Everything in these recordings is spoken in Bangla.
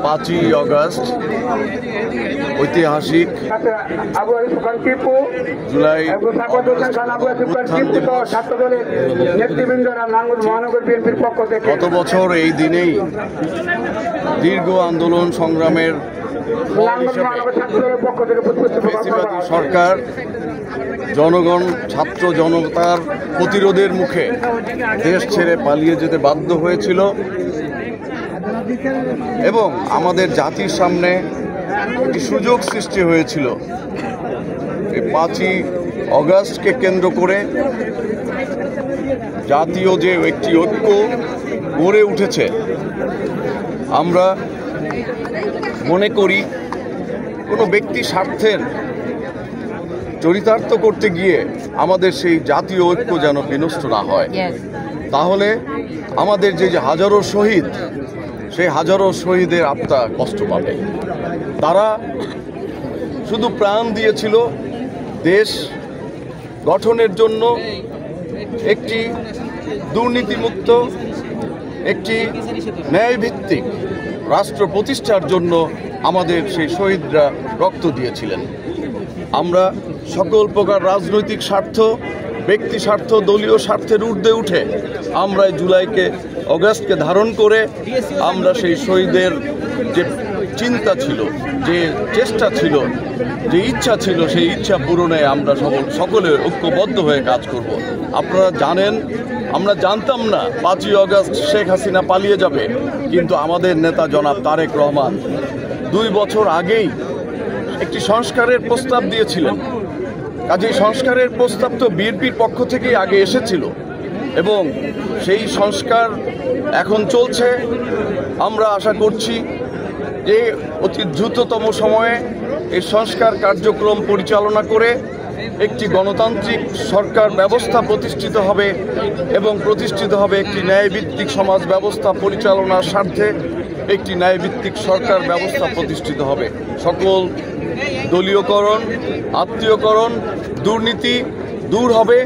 5ই অগস্ট ঐতিহাসিক জুলাই গত বছর এই দিনেই দীর্ঘ আন্দোলন সংগ্রামের ফ্যাসিবাদী সরকার জনগণ ছাত্র জনতার প্রতিরোধের মুখে দেশ ছেড়ে পালিয়ে যেতে বাধ্য হয়েছিল এবং আমাদের জাতির সামনে একটি সুযোগ সৃষ্টি হয়েছিল। এই 5ই অগস্টকে কেন্দ্র করে জাতীয় যে একটি ঐক্য গড়ে উঠেছে, আমরা মনে করি কোনো ব্যক্তি স্বার্থের চরিতার্থ করতে গিয়ে আমাদের সেই জাতীয় ঐক্য যেন বিনষ্ট না হয়। তাহলে আমাদের যে হাজারো শহীদ, সেই হাজারো শহীদের আত্মা কষ্ট পাবে। তারা শুধু প্রাণ দিয়েছিল দেশ গঠনের জন্য, একটি দুর্নীতিমুক্ত, একটি ন্যায়ভিত্তিক রাষ্ট্র প্রতিষ্ঠার জন্য আমাদের সেই শহীদরা রক্ত দিয়েছিলেন। আমরা সকল প্রকার রাজনৈতিক স্বার্থ, ব্যক্তি স্বার্থ, দলীয় স্বার্থের ঊর্ধ্বে উঠে আমরা জুলাইকে অগস্টকে ধারণ করে আমরা সেই শহীদের যে চিন্তা ছিল, যে চেষ্টা ছিল, যে ইচ্ছা ছিল, সেই ইচ্ছা পূরণে আমরা সকলে ঐক্যবদ্ধ হয়ে কাজ করব। আপনারা জানেন, আমরা জানতাম না 5ই অগস্ট শেখ হাসিনা পালিয়ে যাবে, কিন্তু আমাদের নেতা জনাব তারেক রহমান 2 বছর আগেই একটি সংস্কারের প্রস্তাব দিয়েছিলেন। কাজেই সংস্কারের প্রস্তাব তো বিএনপির পক্ষ থেকেই আগে এসেছিল এবং সেই সংস্কার এখন চলছে। আমরা আশা করছি যে অতি দ্রুততম সময়ে এই সংস্কার কার্যক্রম পরিচালনা করে একটি গণতান্ত্রিক সরকার ব্যবস্থা প্রতিষ্ঠিত হবে এবং প্রতিষ্ঠিত হবে একটি ন্যায়ভিত্তিক সমাজ ব্যবস্থা পরিচালনার স্বার্থে একটি ন্যায়ভিত্তিক সরকার ব্যবস্থা প্রতিষ্ঠিত হবে। সকল দলীয়করণ, আত্মীয়করণ, দুর্নীতি দূর হবে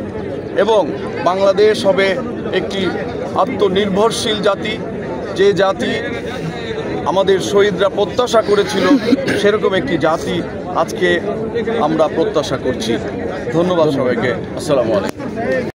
এবং বাংলাদেশ হবে একটি আত্মনির্ভরশীল জাতি, যে জাতি আমাদের শহীদরা প্রত্যাশা করেছিল, সেরকম একটি জাতি আজকে আমরা প্রত্যাশা করছি। ধন্যবাদ সবাইকে। আসসালামু আলাইকুম।